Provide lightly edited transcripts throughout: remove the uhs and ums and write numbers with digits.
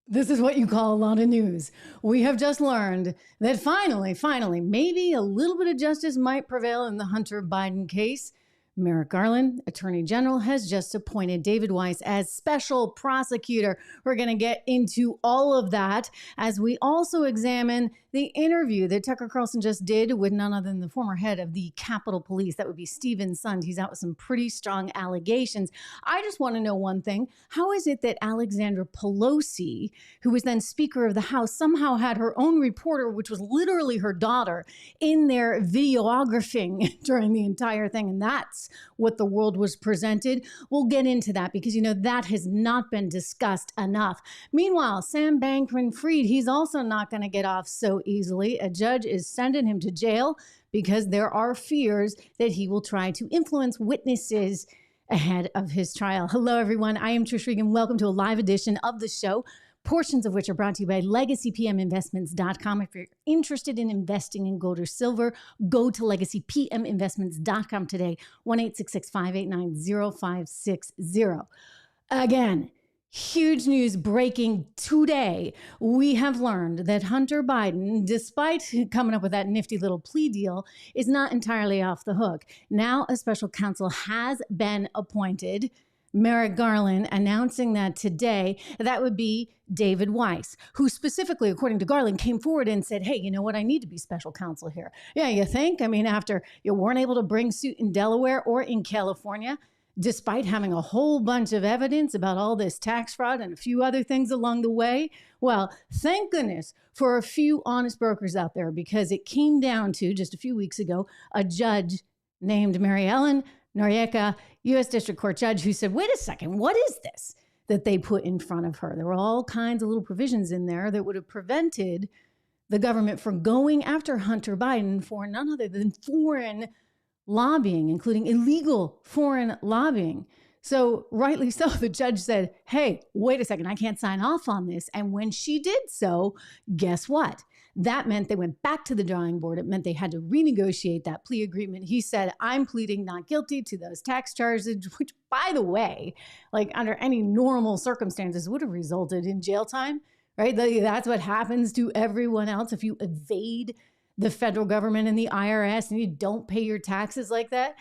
This is what you call a lot of news. We have just learned that finally, maybe a little bit of justice might prevail in the Hunter Biden case. Merrick Garland, Attorney General, has just appointed David Weiss as special prosecutor. We're going to get into all of that as we also examine the interview that Tucker Carlson just did with none other than the former head of the Capitol Police. That would be Stephen Sund. He's out with some pretty strong allegations. I just want to know one thing. How is it that Alexandra Pelosi, who was then Speaker of the House, somehow had her own reporter, which was literally her daughter, in there videographing during the entire thing? And that's what the world was presented. We'll get into that because, that has not been discussed enough. Meanwhile, Sam Bankman-Fried, he's also not going to get off so easily. A judge is sending him to jail because there are fears that he will try to influence witnesses ahead of his trial. Hello, everyone. I am Trish Regan. Welcome to a live edition of the show, portions of which are brought to you by LegacyPMInvestments.com. If you're interested in investing in gold or silver, go to LegacyPMInvestments.com today, 1-866-589-0560. Again, huge news breaking today. We have learned that Hunter Biden, despite coming up with that nifty little plea deal, is not entirely off the hook. Now a special counsel has been appointed. Merrick Garland announcing that today. That would be David Weiss, who specifically, according to Garland, came forward and said, hey, you know what? I need to be special counsel here. Yeah, you think? I mean, after you weren't able to bring suit in Delaware or in California, despite having a whole bunch of evidence about all this tax fraud and a few other things along the way. Well, thank goodness for a few honest brokers out there, because it came down to, just a few weeks ago, a judge named Maryellen Norieka, U.S. District Court judge, who said, wait a second, what is this that they put in front of her? There were all kinds of little provisions in there that would have prevented the government from going after Hunter Biden for none other than foreign lobbying, including illegal foreign lobbying. So rightly so, the judge said, hey, wait a second, I can't sign off on this. And when she did so, guess what? That meant they went back to the drawing board. It meant they had to renegotiate that plea agreement. He said, I'm pleading not guilty to those tax charges, which, by the way, like under any normal circumstances would have resulted in jail time, right? That's what happens to everyone else if you evade the federal government and the IRS and you don't pay your taxes like that.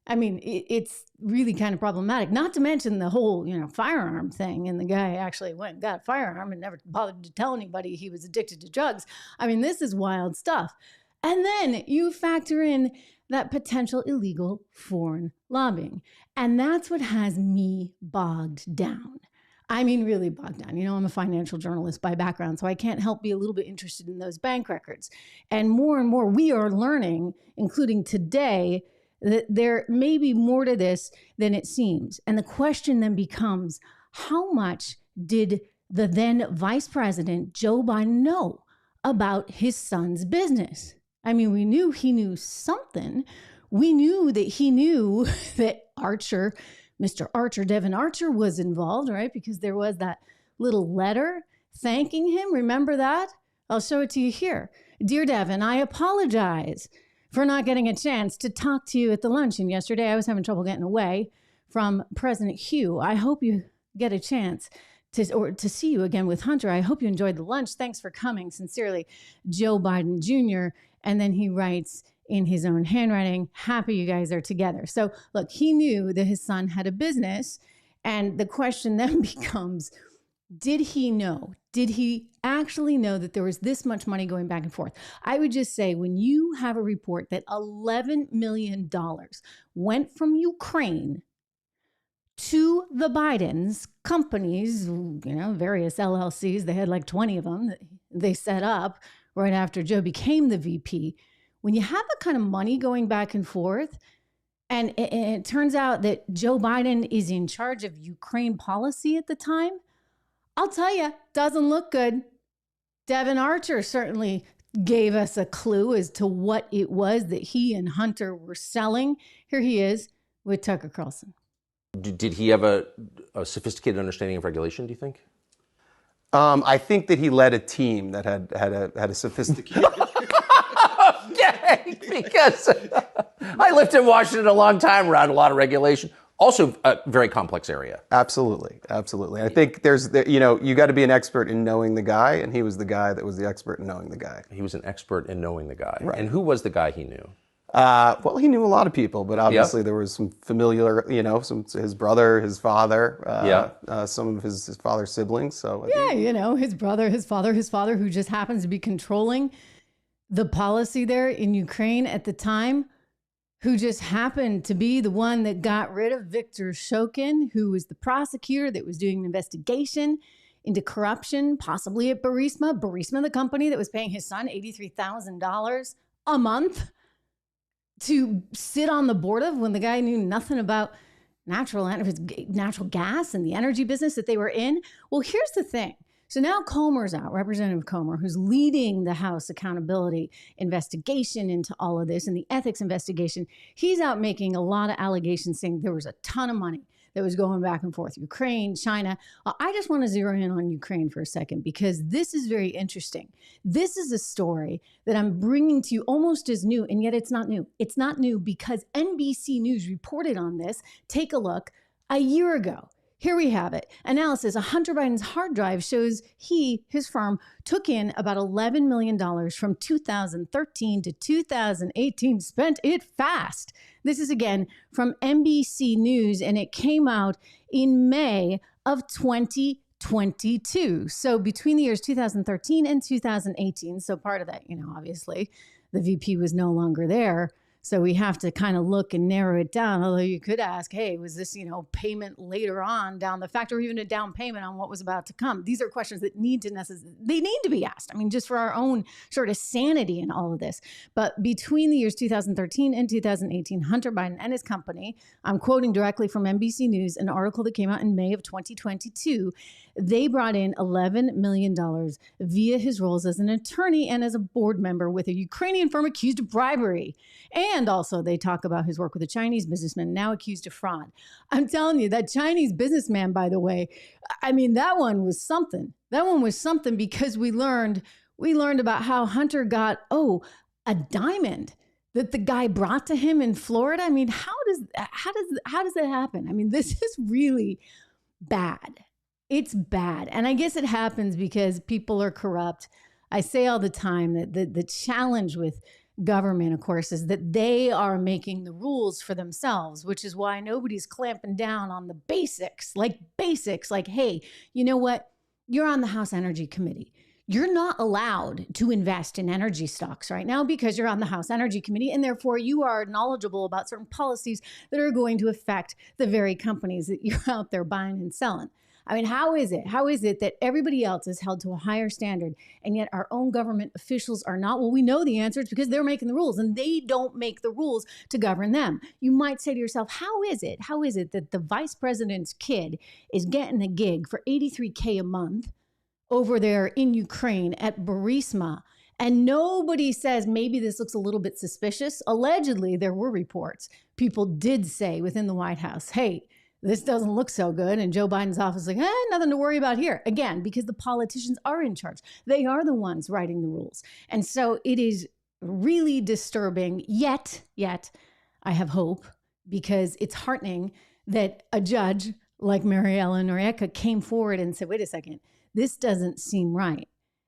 I mean, it's really kind of problematic, not to mention the whole, firearm thing. And the guy actually went and got a firearm and never bothered to tell anybody he was addicted to drugs. I mean, this is wild stuff. And then you factor in that potential illegal foreign lobbying. And that's what has me bogged down. I mean, really bogged down. I'm a financial journalist by background, so I can't help be a little bit interested in those bank records. And more we are learning, including today, that there may be more to this than it seems. And the question then becomes, how much did the then Vice President Joe Biden know about his son's business? I mean, we knew he knew something. We knew that he knew that Mr. Archer, Devon Archer was involved, right? Because there was that little letter thanking him. Remember that? I'll show it to you here. Dear Devon, I apologize for not getting a chance to talk to you at the luncheon yesterday. I was having trouble getting away from President Hugh. I hope you get a chance to see you again with Hunter. I hope you enjoyed the lunch. Thanks for coming. Sincerely, Joe Biden Jr. And then he writes in his own handwriting, happy you guys are together. So look, he knew that his son had a business. And the question then becomes, did he know? Did he actually know that there was this much money going back and forth? I would just say, when you have a report that $11 million went from Ukraine to the Bidens, companies, various LLCs, they had like 20 of them that they set up right after Joe became the VP. When you have that kind of money going back and forth, and it turns out that Joe Biden is in charge of Ukraine policy at the time, I'll tell you, doesn't look good. Devon Archer certainly gave us a clue as to what it was that he and Hunter were selling. Here he is with Tucker Carlson. Did he have a sophisticated understanding of regulation, do you think? I think that he led a team that had a sophisticated... Okay, because I lived in Washington a long time around a lot of regulation. Also a very complex area. Absolutely. Absolutely. I think you got to be an expert in knowing the guy, and he was the guy that was the expert in knowing the guy. He was an expert in knowing the guy. Right. And who was the guy he knew? Well, he knew a lot of people, but obviously there was some familiar, his brother, his father, some of his father's siblings. So his brother, his father, who just happens to be controlling the policy there in Ukraine at the time, who just happened to be the one that got rid of Viktor Shokin, who was the prosecutor that was doing an investigation into corruption, possibly at Burisma, the company that was paying his son $83,000 a month to sit on the board of, when the guy knew nothing about natural gas and the energy business that they were in. Well, here's the thing. So now Comer's out, Representative Comer, who's leading the House accountability investigation into all of this and the ethics investigation. He's out making a lot of allegations saying there was a ton of money that was going back and forth, Ukraine, China. I just want to zero in on Ukraine for a second, because this is very interesting. This is a story that I'm bringing to you almost as new, and yet it's not new. It's not new because NBC News reported on this. Take a look a year ago. Here we have it. Analysis. Hunter Biden's hard drive shows his firm took in about $11 million from 2013 to 2018, spent it fast. This is again from NBC News, and it came out in May of 2022. So between the years 2013 and 2018, so part of that, obviously the VP was no longer there. So we have to kind of look and narrow it down. Although you could ask, hey, was this, payment later on down the fact, or even a down payment on what was about to come? These are questions that need to be asked. I mean, just for our own sort of sanity in all of this. But between the years 2013 and 2018, Hunter Biden and his company, I'm quoting directly from NBC News, an article that came out in May of 2022, they brought in $11 million via his roles as an attorney and as a board member with a Ukrainian firm accused of bribery. And also they talk about his work with a Chinese businessman now accused of fraud. I'm telling you, that Chinese businessman, by the way, I mean, that one was something. That one was something, because we learned about how Hunter got, a diamond that the guy brought to him in Florida. I mean, how does that happen? I mean, this is really bad. It's bad. And I guess it happens because people are corrupt. I say all the time that the challenge with government, of course, is that they are making the rules for themselves, which is why nobody's clamping down on the basics, like, hey, you know what? You're on the House Energy Committee. You're not allowed to invest in energy stocks right now because you're on the House Energy Committee, and therefore you are knowledgeable about certain policies that are going to affect the very companies that you're out there buying and selling. I mean, how is it that everybody else is held to a higher standard and yet our own government officials are not? Well, we know the answer. It's because they're making the rules, and they don't make the rules to govern them. You might say to yourself, how is it that the vice president's kid is getting a gig for $83K a month over there in Ukraine at Burisma, and nobody says maybe this looks a little bit suspicious? Allegedly, there were reports. People did say within the White House, hey, this doesn't look so good. And Joe Biden's office is like, nothing to worry about here. Again, because the politicians are in charge. They are the ones writing the rules. And so it is really disturbing. Yet, I have hope, because it's heartening that a judge like Maryellen Norieka came forward and said, wait a second, this doesn't seem right.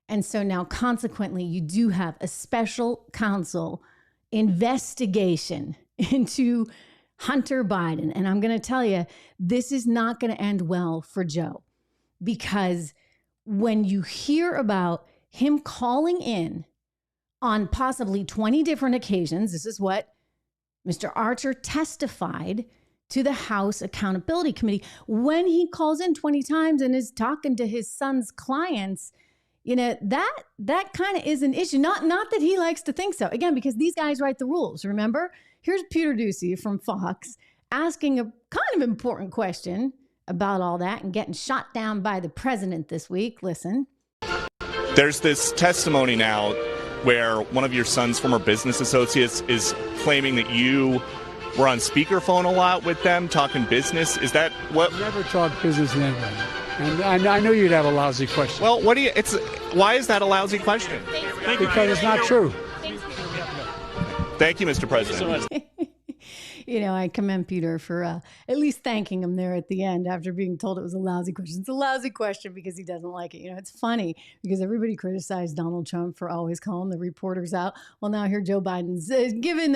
And so now consequently, you do have a special counsel investigation into Hunter Biden. And I'm going to tell you, this is not going to end well for Joe, because when you hear about him calling in on possibly 20 different occasions, this is what Mr. Archer testified to the House Accountability Committee. When he calls in 20 times and is talking to his son's clients, that kind of is an issue. Not that he likes to think so. Again, because these guys write the rules, remember? Here's Peter Doocy from Fox asking a kind of important question about all that and getting shot down by the president this week. Listen. There's this testimony now where one of your son's former business associates is claiming that you were on speakerphone a lot with them talking business. Is that what? I never talk business in anybody. And I knew you'd have a lousy question. Well, why is that a lousy question? Because it's not true. Thank you, Mr. President. I commend Peter for at least thanking him there at the end after being told it was a lousy question. It's a lousy question because he doesn't like it. It's funny because everybody criticized Donald Trump for always calling the reporters out. Well, now here Joe Biden's given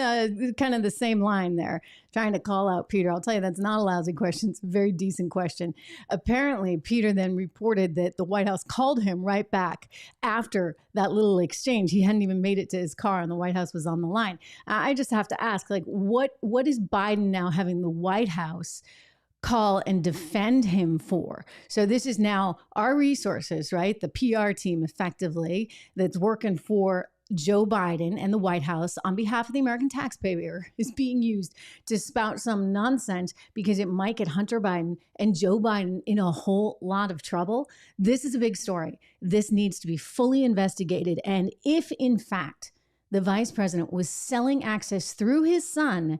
kind of the same line there, trying to call out Peter. I'll tell you, that's not a lousy question. It's a very decent question. Apparently, Peter then reported that the White House called him right back after that little exchange. He hadn't even made it to his car and the White House was on the line. I just have to ask, what is Biden now having the White House call and defend him for? So this is now our resources, right? The PR team effectively that's working for Joe Biden and the White House on behalf of the American taxpayer is being used to spout some nonsense because it might get Hunter Biden and Joe Biden in a whole lot of trouble. This is a big story. This needs to be fully investigated. And if in fact the vice president was selling access through his son,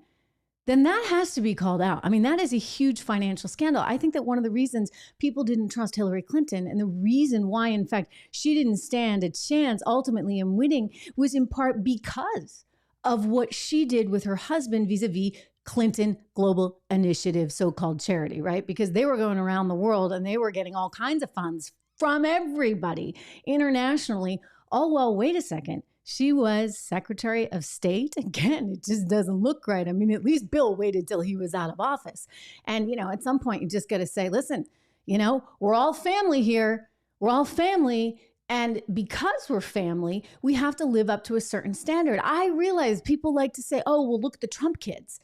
then that has to be called out. I mean, that is a huge financial scandal. I think that one of the reasons people didn't trust Hillary Clinton and the reason why, in fact, she didn't stand a chance ultimately in winning was in part because of what she did with her husband vis-a-vis Clinton Global Initiative, so-called charity, right? Because they were going around the world and they were getting all kinds of funds from everybody internationally. Oh, well, wait a second. She was Secretary of State. Again, it just doesn't look right. I mean, at least Bill waited till he was out of office. And, at some point you just got to say, listen, we're all family here. We're all family. And because we're family, we have to live up to a certain standard. I realize people like to say, oh, well, look at the Trump kids.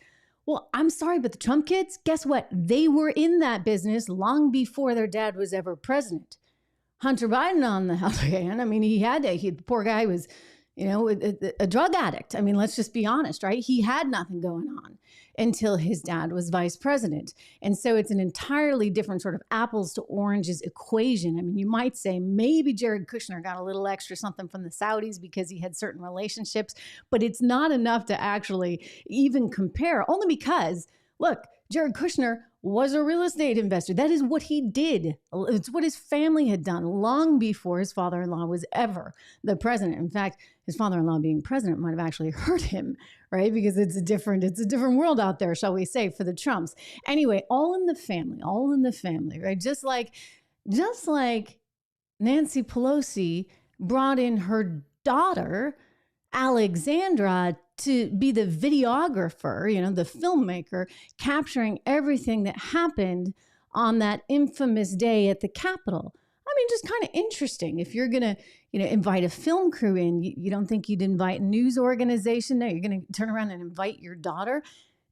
Well, I'm sorry, but the Trump kids, guess what? They were in that business long before their dad was ever president. Hunter Biden, on the other hand, I mean, the poor guy was, a drug addict. I mean, let's just be honest, right? He had nothing going on until his dad was vice president. And so it's an entirely different sort of apples to oranges equation. I mean, you might say maybe Jared Kushner got a little extra something from the Saudis because he had certain relationships, but it's not enough to actually even compare, only because, look, Jared Kushner was a real estate investor. That is what he did. It's what his family had done long before his father-in-law was ever the president. In fact, his father-in-law being president might have actually hurt him, right? Because it's a different world out there, shall we say, for the Trumps. Anyway, all in the family, right? Just like Nancy Pelosi brought in her daughter, Alexandra, to be the videographer, the filmmaker, capturing everything that happened on that infamous day at the Capitol. I mean, just kind of interesting. If you're going to, invite a film crew in, you don't think you'd invite a news organization? No, you're going to turn around and invite your daughter.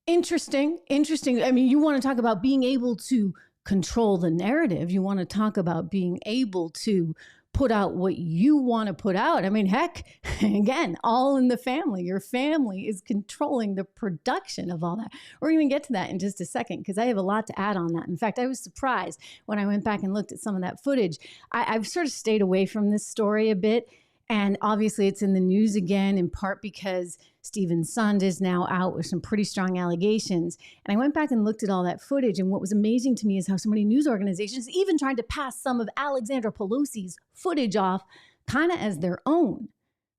Interesting. I mean, you want to talk about being able to control the narrative. You want to talk about being able to put out what you want to put out. I mean, heck, again, all in the family. Your family is controlling the production of all that. We're going to get to that in just a second because I have a lot to add on that. In fact, I was surprised when I went back and looked at some of that footage. I've sort of stayed away from this story a bit. And obviously it's in the news again, in part because Stephen Sund is now out with some pretty strong allegations. And I went back and looked at all that footage. And what was amazing to me is how so many news organizations even tried to pass some of Alexandra Pelosi's footage off kind of as their own.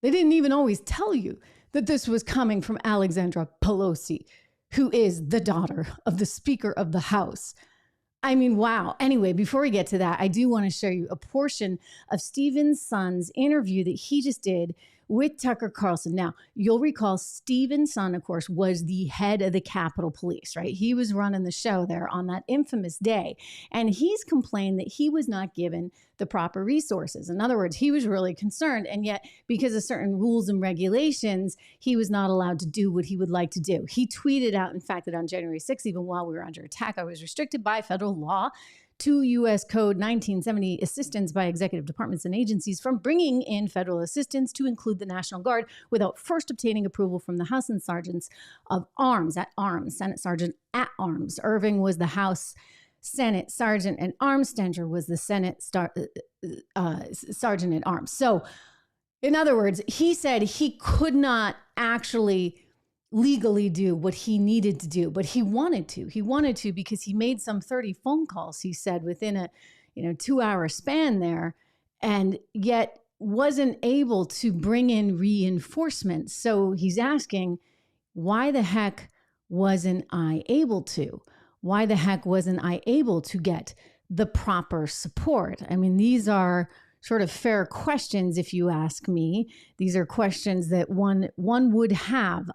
They didn't even always tell you that this was coming from Alexandra Pelosi, who is the daughter of the Speaker of the House. I mean, wow. Anyway, before we get to that, I do want to show you a portion of Stephen Sund's interview that he just did with Tucker Carlson. Now, you'll recall Stephen Sund, of course, was the head of the Capitol Police, right? He was running the show there on that infamous day. And he's complained that he was not given the proper resources. In other words, he was really concerned. And yet, because of certain rules and regulations, he was not allowed to do what he would like to do. He tweeted out, in fact, that on January 6th, even while we were under attack, I was restricted by federal law to U.S. Code 1970 assistance by executive departments and agencies from bringing in federal assistance to include the National Guard without first obtaining approval from the House and Sergeants of Arms at Arms, Senate Sergeant at Arms. Irving was the House Senate Sergeant at Arms. Stenger was the Senate Sergeant at Arms. So, in other words, he said he could not actually legally do what he needed to do, but he wanted to. He wanted to because he made some 30 phone calls, he said, within a 2-hour span there, and yet wasn't able to bring in reinforcements. So he's asking, why the heck wasn't I able to? Why the heck wasn't I able to get the proper support? I mean, these are sort of fair questions, if you ask me. These are questions that one would have,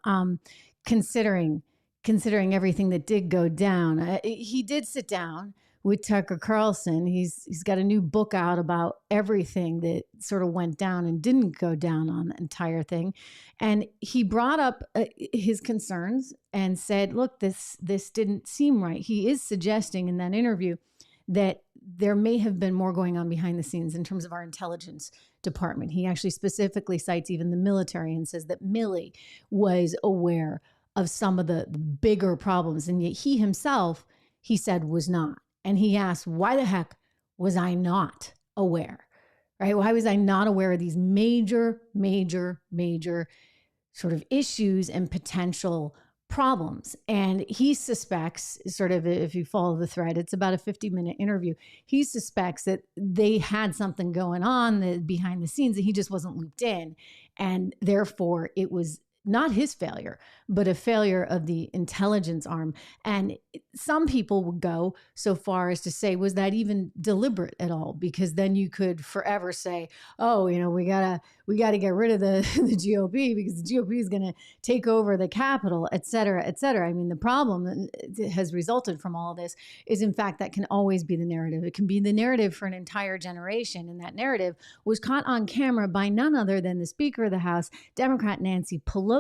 considering everything that did go down. He did sit down with Tucker Carlson. He's got a new book out about everything that sort of went down and didn't go down on the entire thing. And he brought up his concerns and said, look, this didn't seem right. He is suggesting in that interview that there may have been more going on behind the scenes in terms of our intelligence department. He actually specifically cites even the military and says that Milley was aware of some of the bigger problems. And yet he himself, he said, was not. And he asked, why the heck was I not aware? Right? Why was I not aware of these major sort of issues and potential problems? And he suspects, sort of, if you follow the thread, it's about a 50-minute interview. He suspects that they had something going on behind the scenes that he just wasn't looped in. And therefore, it was not his failure, but a failure of the intelligence arm. And some people would go so far as to say, was that even deliberate at all? Because then you could forever say, oh, we gotta get rid of the GOP because the GOP is going to take over the Capitol, et cetera, et cetera. I mean, the problem that has resulted from all of this is, in fact, that can always be the narrative. It can be the narrative for an entire generation. And that narrative was caught on camera by none other than the Speaker of the House, Democrat Nancy Pelosi's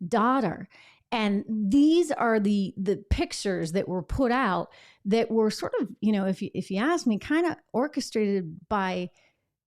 daughter. And these are the pictures that were put out that were sort of, if you ask me, kind of orchestrated by,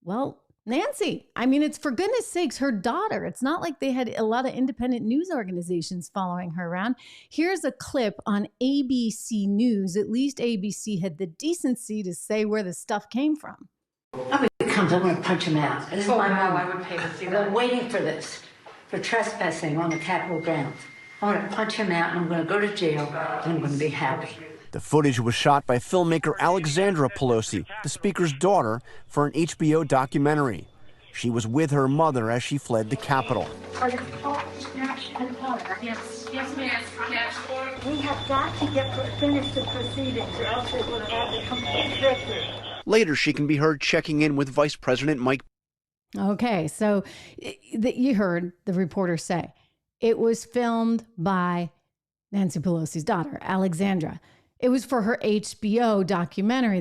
well, Nancy. I mean, it's, for goodness sakes, her daughter. It's not like they had a lot of independent news organizations following her around. Here's a clip on ABC News. At least ABC had the decency to say where the stuff came from. I'm going to punch him out. This is my mom. I would pay to see that. I've been waiting for this, for trespassing on the Capitol grounds. I'm going to punch him out, and I'm going to go to jail, and I'm going to be happy. The footage was shot by filmmaker Alexandra Pelosi, the Speaker's daughter, for an HBO documentary. She was with her mother as she fled the Capitol. Yes, ma'am. We have got to finish the proceedings, or else it will have a complete victory. Later, she can be heard checking in with Vice President Mike. Okay, so you heard the reporter say it was filmed by Nancy Pelosi's daughter, Alexandra. It was for her HBO documentary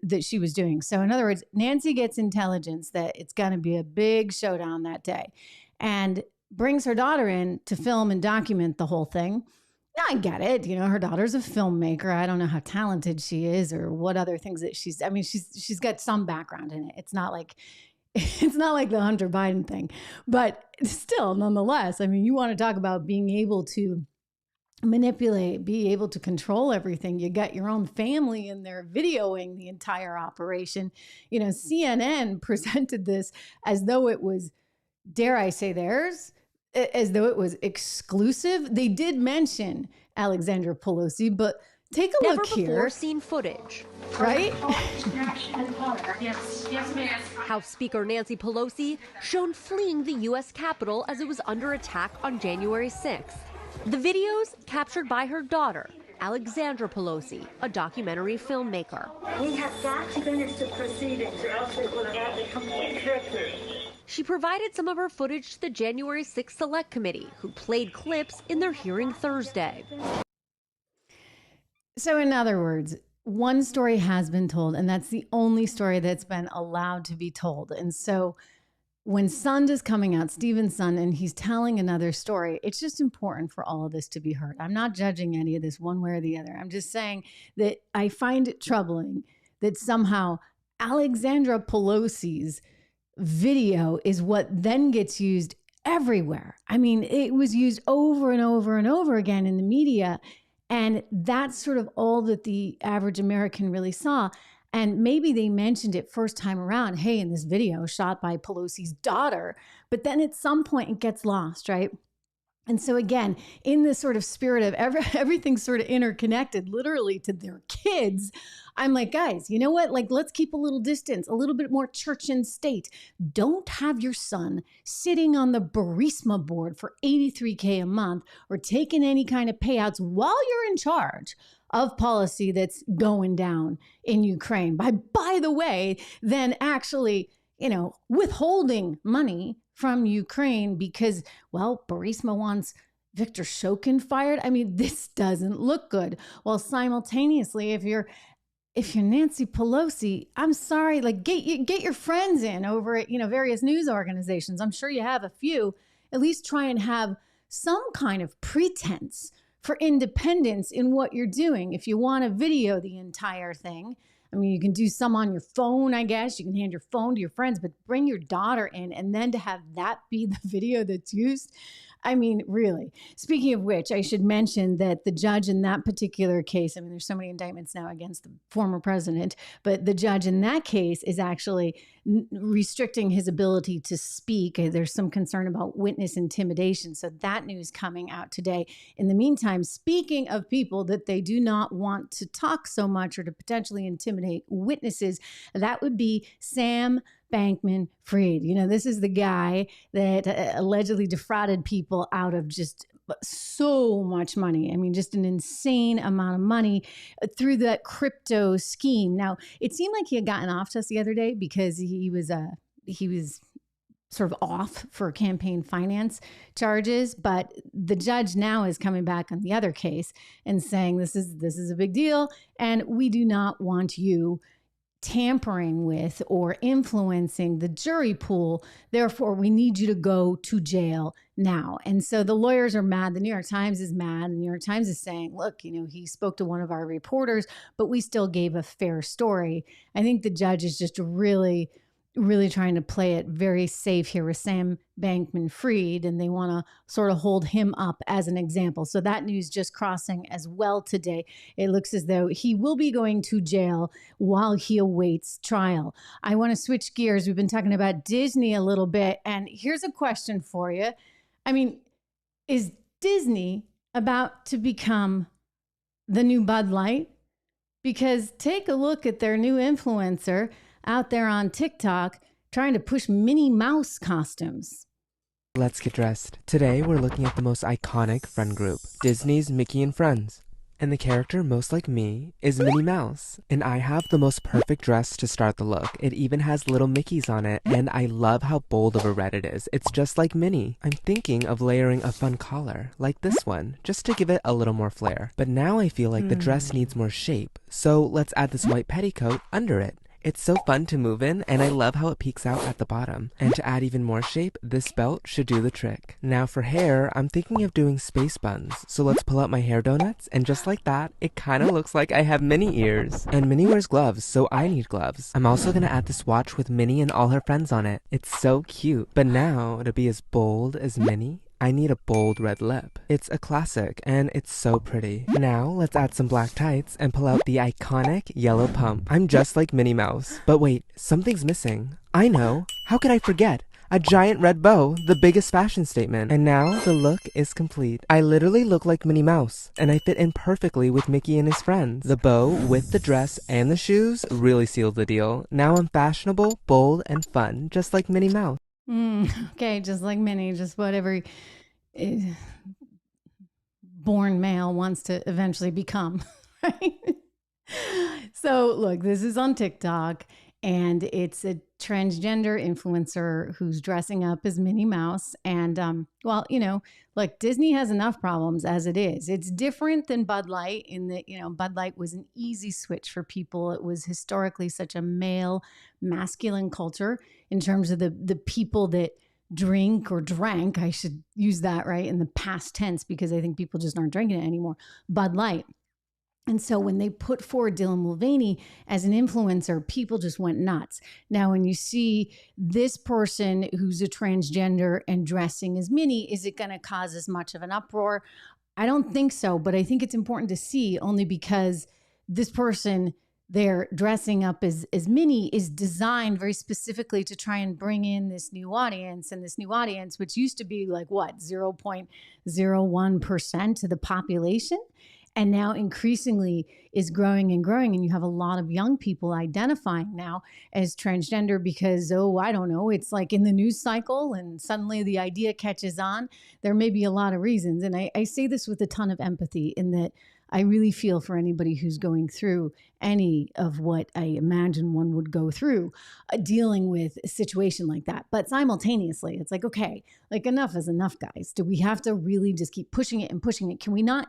that she was doing. So in other words, Nancy gets intelligence that it's going to be a big showdown that day and brings her daughter in to film and document the whole thing. Now, I get it. Her daughter's a filmmaker. I don't know how talented she is or what other things that she's got some background in it. It's not like the Hunter Biden thing, but still, nonetheless, I mean, you want to talk about being able to manipulate, be able to control everything. You got your own family in there videoing the entire operation. CNN presented this as though it was, dare I say, theirs, as though it was exclusive. They did mention Alexandra Pelosi, but take a look here. Never before seen footage. Right? Yes, ma'am. House Speaker Nancy Pelosi shown fleeing the U.S. Capitol as it was under attack on January 6th. The videos captured by her daughter, Alexandra Pelosi, a documentary filmmaker. We have got to finish the proceedings, or else it will have a complete victory. She provided some of her footage to the January 6th Select Committee, who played clips in their hearing Thursday. So in other words, one story has been told, and that's the only story that's been allowed to be told. And so when Sund is coming out, Stephen Sund, and he's telling another story, it's just important for all of this to be heard. I'm not judging any of this one way or the other. I'm just saying that I find it troubling that somehow Alexandra Pelosi's video is what then gets used everywhere. I mean, it was used over and over and over again in the media. And that's sort of all that the average American really saw. And maybe they mentioned it first time around, hey, in this video shot by Pelosi's daughter, but then at some point it gets lost, right? And so again, in this sort of spirit of everything's sort of interconnected, literally to their kids, I'm like, guys, you know what? Like, let's keep a little distance, a little bit more church and state. Don't have your son sitting on the Burisma board for $83K a month or taking any kind of payouts while you're in charge of policy that's going down in Ukraine. By the way, then actually, withholding money from Ukraine because, well, Burisma wants Viktor Shokin fired. I mean, this doesn't look good. Well, simultaneously, if you're Nancy Pelosi, I'm sorry, like get your friends in over at, various news organizations. I'm sure you have a few. At least try and have some kind of pretense for independence in what you're doing. If you want to video the entire thing, I mean, you can do some on your phone, I guess. You can hand your phone to your friends, but bring your daughter in and then to have that be the video that's used. I mean, really. Speaking of which, I should mention that the judge in that particular case, I mean, there's so many indictments now against the former president, but the judge in that case is actually restricting his ability to speak. There's some concern about witness intimidation. So that news coming out today. In the meantime, speaking of people that they do not want to talk so much or to potentially intimidate witnesses, that would be Sam Bankman-Fried. This is the guy that allegedly defrauded people out of just so much money. I mean, just an insane amount of money through that crypto scheme. Now, it seemed like he had gotten off to us the other day because he was sort of off for campaign finance charges, but the judge now is coming back on the other case and saying this is a big deal, and we do not want you tampering with or influencing the jury pool. Therefore, we need you to go to jail now. And so the lawyers are mad. The New York Times is mad. The New York Times is saying, look, he spoke to one of our reporters, but we still gave a fair story. I think the judge is just really trying to play it very safe here with Sam Bankman-Fried, and they want to sort of hold him up as an example. So that news just crossing as well today. It looks as though he will be going to jail while he awaits trial. I want to switch gears. We've been talking about Disney a little bit, and here's a question for you. I mean, is Disney about to become the new Bud Light? Because take a look at their new influencer out there on TikTok trying to push Minnie Mouse costumes. Let's get dressed. Today we're looking at the most iconic friend group, Disney's Mickey and Friends. And the character most like me is Minnie Mouse. And I have the most perfect dress to start the look. It even has little Mickeys on it, and I love how bold of a red it is. It's just like Minnie. I'm thinking of layering a fun collar, like this one, just to give it a little more flair. But now I feel like the dress needs more shape, so let's add this white petticoat under it. It's so fun to move in, and I love how it peeks out at the bottom. And to add even more shape, this belt should do the trick. Now for hair, I'm thinking of doing space buns. So let's pull out my hair donuts, and just like that, it kind of looks like I have Minnie ears. And Minnie wears gloves, so I need gloves. I'm also gonna add this watch with Minnie and all her friends on it. It's so cute. But now, to be as bold as Minnie, I need a bold red lip. It's a classic, and it's so pretty. Now, let's add some black tights and pull out the iconic yellow pump. I'm just like Minnie Mouse. But wait, something's missing. I know. How could I forget? A giant red bow, the biggest fashion statement. And now, the look is complete. I literally look like Minnie Mouse, and I fit in perfectly with Mickey and his friends. The bow, with the dress, and the shoes really sealed the deal. Now I'm fashionable, bold, and fun, just like Minnie Mouse. Okay, just like Minnie, just whatever born male wants to eventually become, right? So look, this is on TikTok, and it's a transgender influencer who's dressing up as Minnie Mouse. And well, look, Disney has enough problems as it is. It's different than Bud Light in that, Bud Light was an easy switch for people. It was historically such a male, masculine culture in terms of the people that drink or drank. I should use that right in the past tense because I think people just aren't drinking it anymore. Bud Light. And so when they put forward Dylan Mulvaney as an influencer, people just went nuts. Now, when you see this person who's a transgender and dressing as Minnie, is it going to cause as much of an uproar? I don't think so, but I think it's important to see only because this person they're dressing up as Minnie is designed very specifically to try and bring in this new audience, and this new audience, which used to be like what, 0.01% of the population, and now increasingly is growing and growing. And you have a lot of young people identifying now as transgender because, oh, I don't know, it's like in the news cycle and suddenly the idea catches on. There may be a lot of reasons. And I say this with a ton of empathy in that I really feel for anybody who's going through any of what I imagine one would go through dealing with a situation like that. But simultaneously, it's like, okay, like enough is enough, guys. Do we have to really just keep pushing it and pushing it? Can we not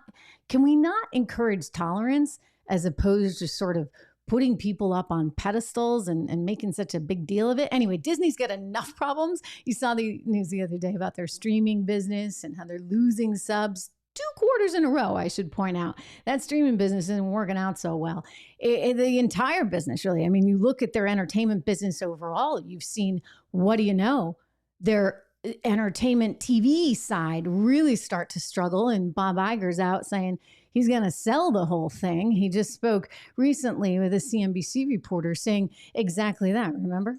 encourage tolerance as opposed to sort of putting people up on pedestals and making such a big deal of it? Anyway, Disney's got enough problems. You saw the news the other day about their streaming business and how they're losing subs 2 quarters in a row, I should point out. That streaming business isn't working out so well. The entire business, really. I mean, you look at their entertainment business overall, you've seen, what do you know, their entertainment TV side really start to struggle. And Bob Iger's out saying he's going to sell the whole thing. He just spoke recently with a CNBC reporter saying exactly that, remember?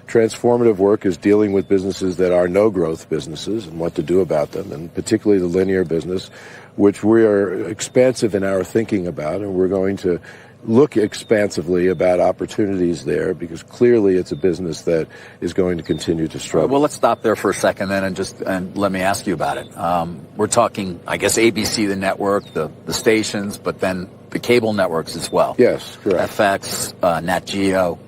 Transformative work is dealing with businesses that are no-growth businesses and what to do about them, and particularly the linear business, which we are expansive in our thinking about, and we're going to look expansively about opportunities there because clearly it's a business that is going to continue to struggle. Well, let's stop there for a second then and let me ask you about it. We're talking, I guess, ABC, the network, the stations, but then the cable networks as well. Yes, correct. FX, Nat Geo.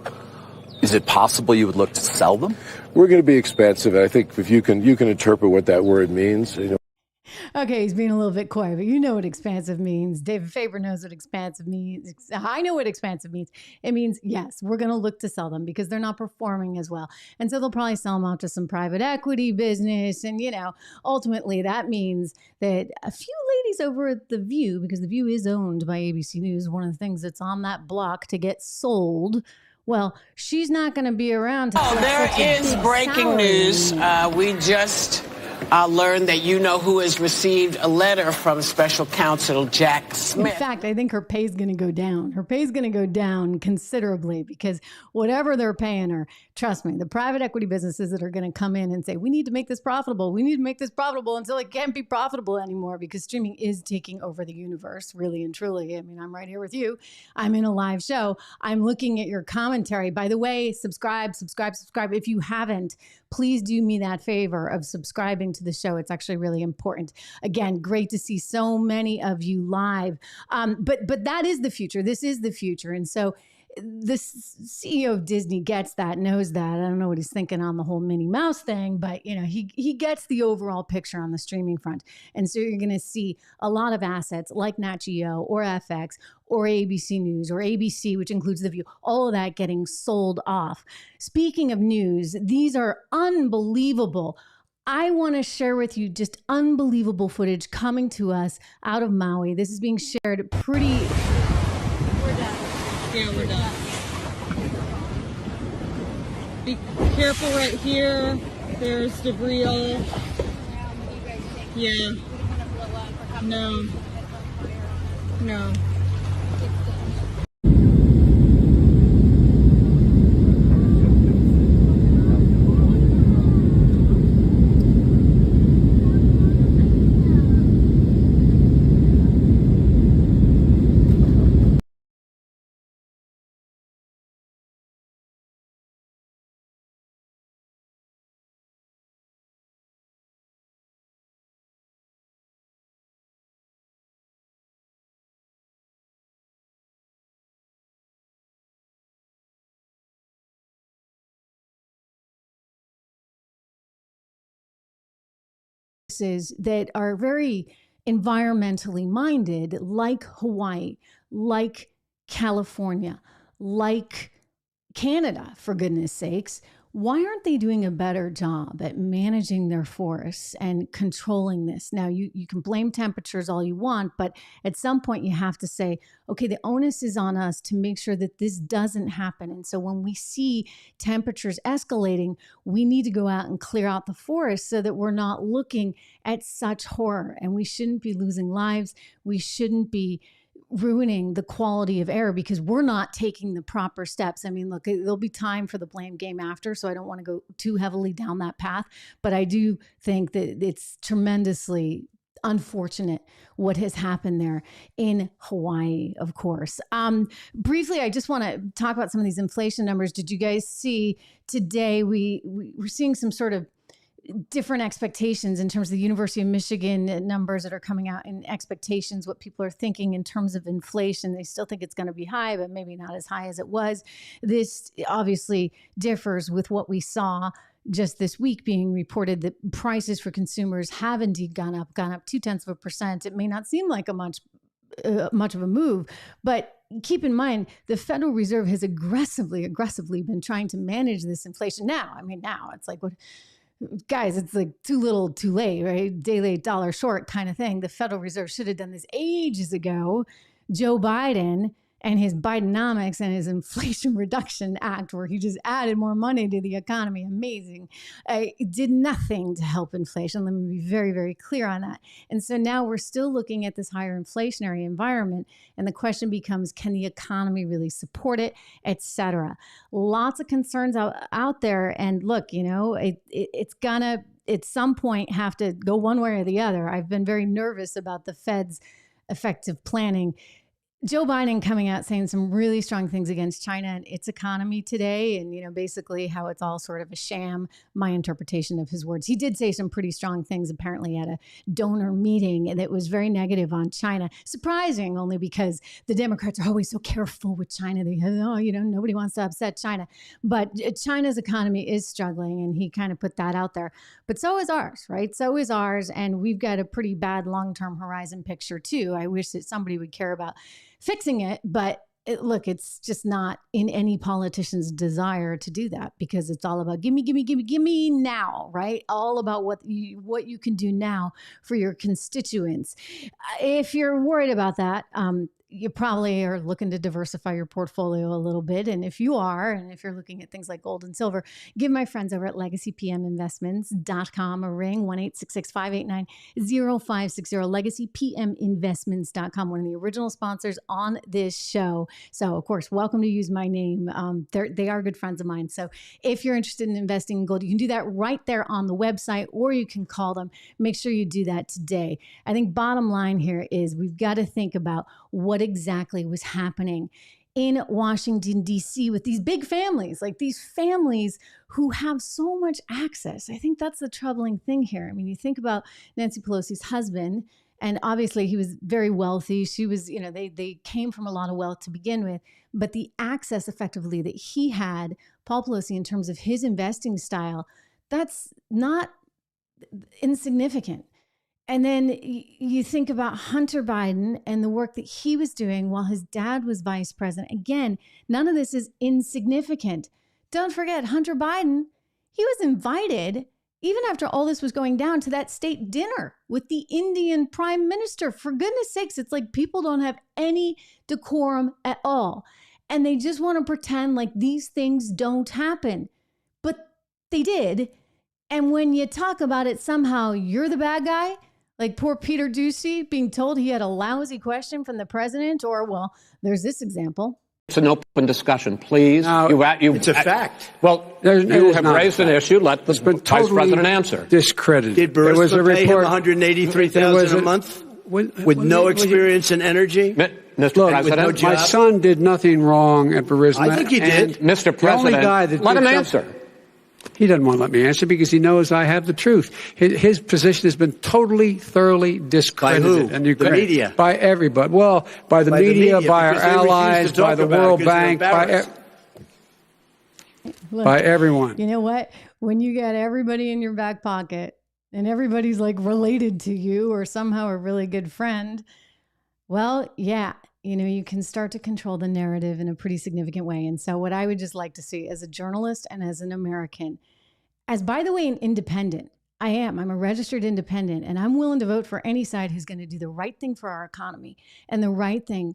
Is it possible you would look to sell them? We're going to be expansive. I think if you can interpret what that word means. Okay, he's being a little bit coy, but you know what expansive means. David Faber knows what expansive means. I know what expansive means. It means, yes, we're going to look to sell them because they're not performing as well. And so they'll probably sell them out to some private equity business. And, ultimately that means that a few ladies over at The View, because The View is owned by ABC News, one of the things that's on that block to get sold, well, she's not going to be around to there is breaking news. We just learned that you know who has received a letter from Special Counsel Jack Smith. In fact, I think her pay is going to go down. Her pay is going to go down considerably because whatever they're paying her, trust me, the private equity businesses that are going to come in and say, we need to make this profitable. We need to make this profitable until it can't be profitable anymore because streaming is taking over the universe, really and truly. I mean, I'm right here with you. I'm in a live show. I'm looking at your commentary. By the way, subscribe. If you haven't, please do me that favor of subscribing to the show. It's actually really important. Again, great to see so many of you live. But that is the future. This is the future. And so the CEO of Disney gets that, knows that. I don't know what he's thinking on the whole Minnie Mouse thing, but he gets the overall picture on the streaming front. And so you're going to see a lot of assets like Nat Geo or FX or ABC News or ABC, which includes The View, all of that getting sold off. Speaking of news, these are unbelievable. I want to share with you just unbelievable footage coming to us out of Maui. This is being shared pretty... We're done. Yeah, we're done. Be careful right here. There's debris all... Yeah. No. No. that are very environmentally minded, like Hawaii, like California, like Canada, for goodness sakes. Why aren't they doing a better job at managing their forests and controlling this? Now, you can blame temperatures all you want, but at some point you have to say, okay, the onus is on us to make sure that this doesn't happen. And so when we see temperatures escalating, we need to go out and clear out the forest so that we're not looking at such horror. And we shouldn't be losing lives. We shouldn't be ruining the quality of air because we're not taking the proper steps. I mean, look, there'll be time for the blame game after, so I don't want to go too heavily down that path. But I do think that it's tremendously unfortunate what has happened there in Hawaii, of course. Briefly, I just want to talk about some of these inflation numbers. Did you guys see today we're seeing some sort of different expectations in terms of the University of Michigan numbers that are coming out and expectations, what people are thinking in terms of inflation. They still think it's going to be high, but maybe not as high as it was. This obviously differs with what we saw just this week being reported that prices for consumers have indeed gone up 0.2%. It may not seem like a much of a move, but keep in mind, the Federal Reserve has aggressively been trying to manage this inflation. Now it's like, what, guys, it's like too little, too late, right? Day late, dollar short kind of thing. The Federal Reserve should have done this ages ago. Joe Biden and his Bidenomics and his Inflation Reduction Act, where he just added more money to the economy. Amazing. It did nothing to help inflation. Let me be very, very clear on that. And so now we're still looking at this higher inflationary environment. And the question becomes, can the economy really support it, et cetera? Lots of concerns out there. And look, it's gonna at some point have to go one way or the other. I've been very nervous about the Fed's effective planning. Joe Biden coming out saying some really strong things against China and its economy today, and basically how it's all sort of a sham, my interpretation of his words. He did say some pretty strong things apparently at a donor meeting that was very negative on China. Surprising, only because the Democrats are always so careful with China. They nobody wants to upset China. But China's economy is struggling, and he kind of put that out there. But so is ours, right? So is ours, and we've got a pretty bad long-term horizon picture too. I wish that somebody would care about fixing it, but it's just not in any politician's desire to do that, because it's all about gimme now, right? All about what you can do now for your constituents. If you're worried about that, you probably are looking to diversify your portfolio a little bit. And if you are, and if you're looking at things like gold and silver, give my friends over at LegacyPMInvestments.com a ring, 1-866-589-0560, LegacyPMInvestments.com, one of the original sponsors on this show. So, of course, welcome to use my name. They are good friends of mine. So if you're interested in investing in gold, you can do that right there on the website, or you can call them. Make sure you do that today. I think bottom line here is we've got to think about what exactly was happening in Washington, D.C. with these big families, like these families who have so much access. I think that's the troubling thing here. I mean, you think about Nancy Pelosi's husband, and obviously he was very wealthy. She was, they came from a lot of wealth to begin with, but the access effectively that he had, Paul Pelosi, in terms of his investing style, that's not insignificant. And then you think about Hunter Biden and the work that he was doing while his dad was vice president. Again, none of this is insignificant. Don't forget, Hunter Biden, he was invited, even after all this was going down, to that state dinner with the Indian prime minister. For goodness sakes, it's like people don't have any decorum at all. And they just want to pretend like these things don't happen. But they did. And when you talk about it, somehow you're the bad guy. Like poor Peter Doocy being told he had a lousy question from the president, or, well, there's this example. It's an open discussion, please. Now, it's a fact. Well, you have raised an issue. Let the vice president answer. Discredited. Did Burisma pay him $183,000 a month with no experience in energy? Mr. President, with no my son did nothing wrong at Burisma. I think he did. Mr. President, let him answer. He doesn't want to let me answer because he knows I have the truth. His position has been totally, thoroughly discredited. By who? The media? By everybody. Well, by the media, by our allies, by the World Bank, by everyone. You know what? When you got everybody in your back pocket and everybody's like related to you or somehow a really good friend, well, yeah. You can start to control the narrative in a pretty significant way. And so what I would just like to see as a journalist and as an American, as, by the way, an independent, I'm a registered independent, and I'm willing to vote for any side who's going to do the right thing for our economy and the right thing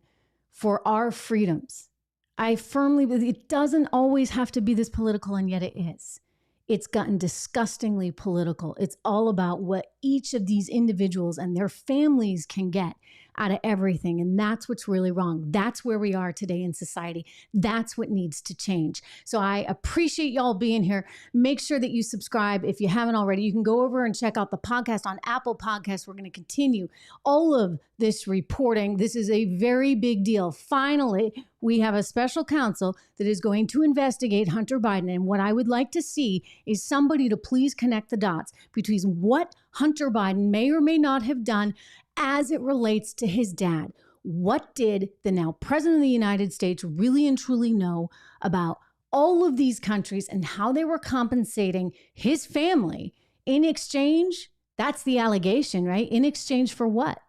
for our freedoms. I firmly believe it doesn't always have to be this political, and yet it is. It's gotten disgustingly political. It's all about what each of these individuals and their families can get out of everything. And that's what's really wrong. That's where we are today in society. That's what needs to change. So I appreciate y'all being here. Make sure that you subscribe if you haven't already. You can go over and check out the podcast on Apple Podcasts. We're going to continue all of this reporting. This is a very big deal. Finally, we have a special counsel that is going to investigate Hunter Biden. And what I would like to see is somebody to please connect the dots between what Hunter Biden may or may not have done as it relates to his dad. What did the now President of the United States really and truly know about all of these countries and how they were compensating his family in exchange? That's the allegation, right? In exchange for what?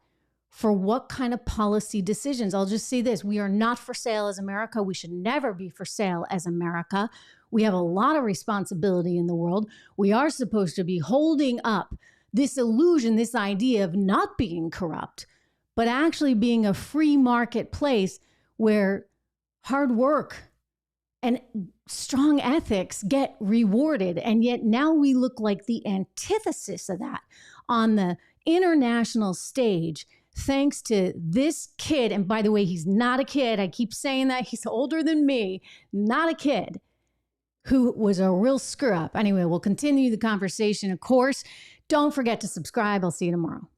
For what kind of policy decisions? I'll just say this. We are not for sale as America. We should never be for sale as America. We have a lot of responsibility in the world. We are supposed to be holding up this illusion, this idea of not being corrupt, but actually being a free marketplace where hard work and strong ethics get rewarded. And yet now we look like the antithesis of that on the international stage, thanks to this kid. And by the way, he's not a kid. I keep saying that. He's older than me, not a kid, who was a real screw up. Anyway, we'll continue the conversation, of course. Don't forget to subscribe. I'll see you tomorrow.